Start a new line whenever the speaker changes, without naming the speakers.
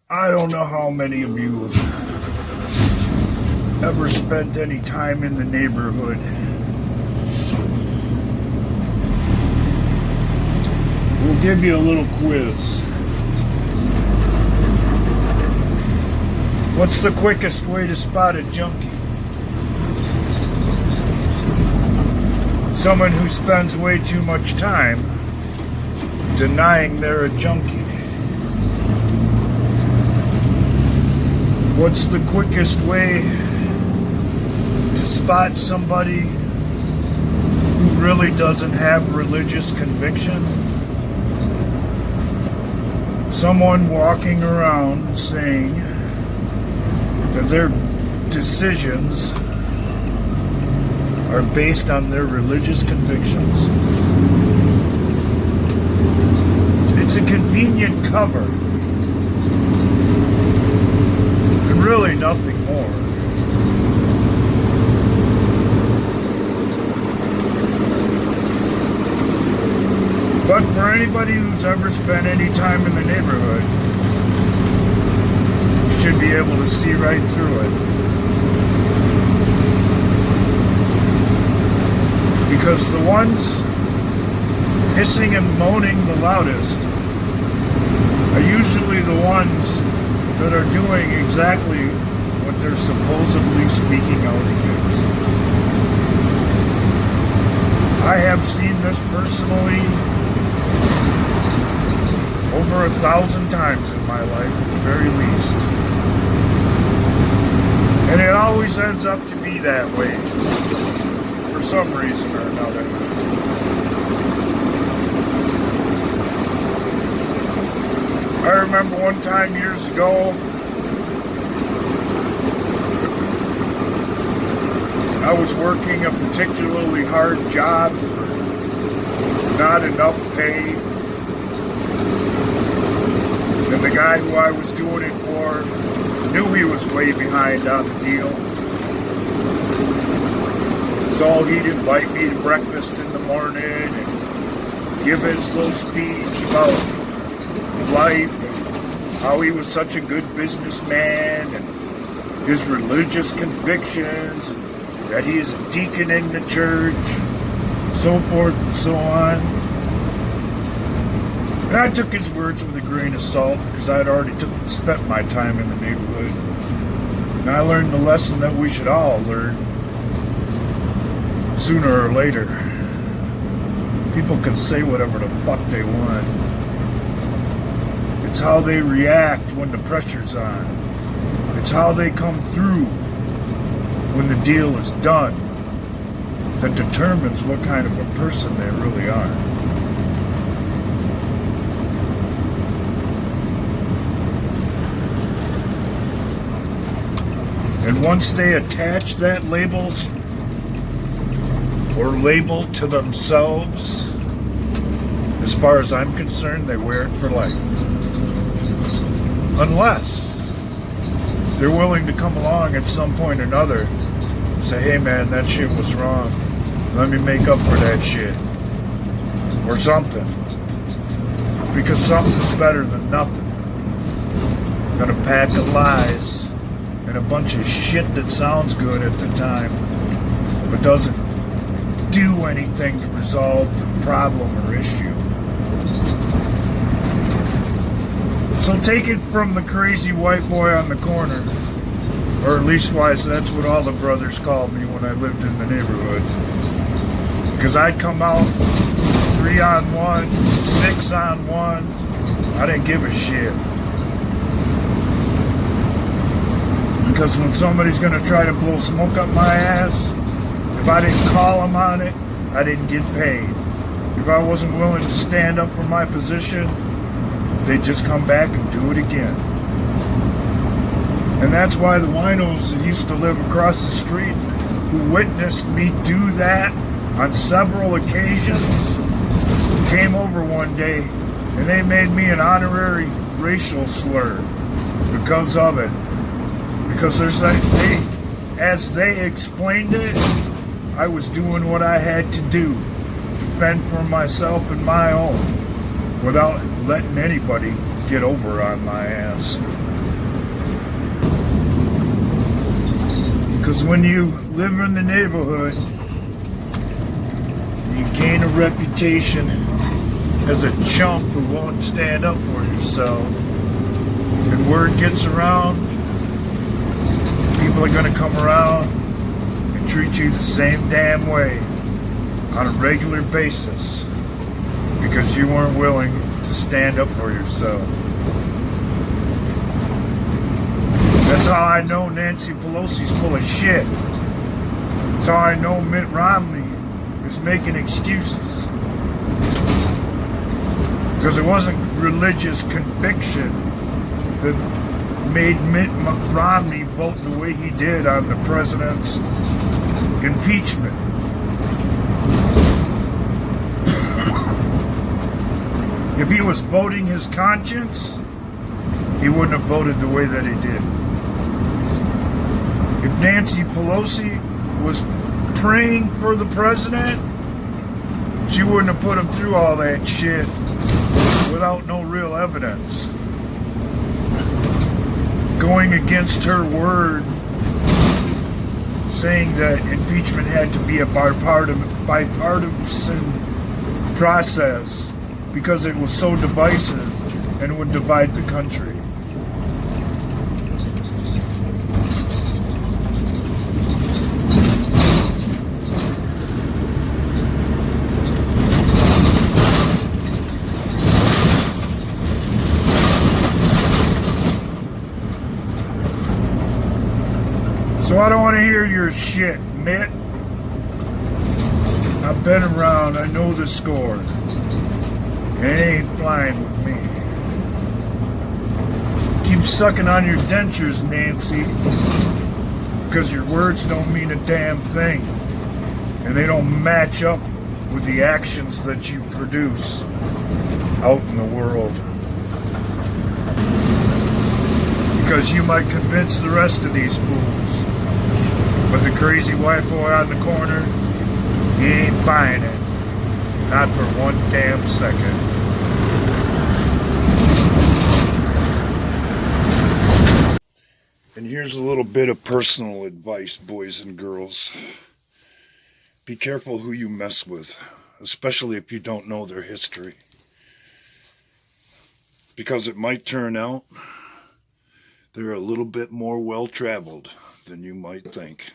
I don't know how many of you ever spent any time in the neighborhood. We'll give you a little quiz. What's the quickest way to spot a junkie? Someone who spends way too much time denying they're a junkie. What's the quickest way to spot somebody who really doesn't have religious conviction? Someone walking around saying that their decisions are based on their religious convictions. It's a convenient cover, and really nothing more. But for anybody who's ever spent any time in the neighborhood, you should be able to see right through it. Because the ones hissing and moaning the loudest are usually the ones that are doing exactly what they're supposedly speaking out against. I have seen this personally over 1,000 times in my life at the very least. And it always ends up to be that way for some reason or another. I remember one time years ago, I was working a particularly hard job for not enough pay. And the guy who I was doing it for knew he was way behind on the deal. So he'd invite me to breakfast in the morning and give his little speech about life and how he was such a good businessman and his religious convictions and that he is a deacon in the church, so forth and so on. And I took his words with a grain of salt because I had already spent my time in the neighborhood. And I learned the lesson that we should all learn sooner or later. People can say whatever the fuck they want. It's how they react when the pressure's on. It's how they come through when the deal is done that determines what kind of a person they really are. And once they attach that label to themselves, as far as I'm concerned, they wear it for life. Unless they're willing to come along at some point or another, say, hey man, that shit was wrong. Let me make up for that shit. Or something. Because something's better than nothing. Than a pack of lies and a bunch of shit that sounds good at the time, but doesn't do anything to resolve the problem or issue. So take it from the crazy white boy on the corner, or at least that's what all the brothers called me when I lived in the neighborhood. Because I'd come out 3-on-1, 6-on-1, I didn't give a shit. Because when somebody's going to try to blow smoke up my ass, if I didn't call them on it, I didn't get paid. If I wasn't willing to stand up for my position, they'd just come back and do it again. And that's why the winos that used to live across the street, who witnessed me do that on several occasions, came over one day and they made me an honorary racial slur because of it. Because as they explained it, I was doing what I had to do to fend for myself and my own without letting anybody get over on my ass. Because when you live in the neighborhood, you gain a reputation as a chump who won't stand up for yourself. And word gets around, people are going to come around and treat you the same damn way on a regular basis because you weren't willing to stand up for yourself. That's how I know Nancy Pelosi's full of shit. That's how I know Mitt Romney is making excuses. Because it wasn't religious conviction that made Mitt Romney vote the way he did on the president's impeachment. If he was voting his conscience, he wouldn't have voted the way that he did. If Nancy Pelosi was praying for the president, she wouldn't have put him through all that shit without no real evidence. Going against her word, saying that impeachment had to be a bipartisan process because it was so divisive and would divide the country. So I don't want to hear your shit, Mitt. I've been around, I know the score. It ain't flying with me. Keep sucking on your dentures, Nancy, because your words don't mean a damn thing. And they don't match up with the actions that you produce out in the world. Because you might convince the rest of these fools. But the crazy white boy on the corner, he ain't buying it. Not for one damn second. And here's a little bit of personal advice, boys and girls. Be careful who you mess with, especially if you don't know their history. Because it might turn out they're a little bit more well-traveled than you might think.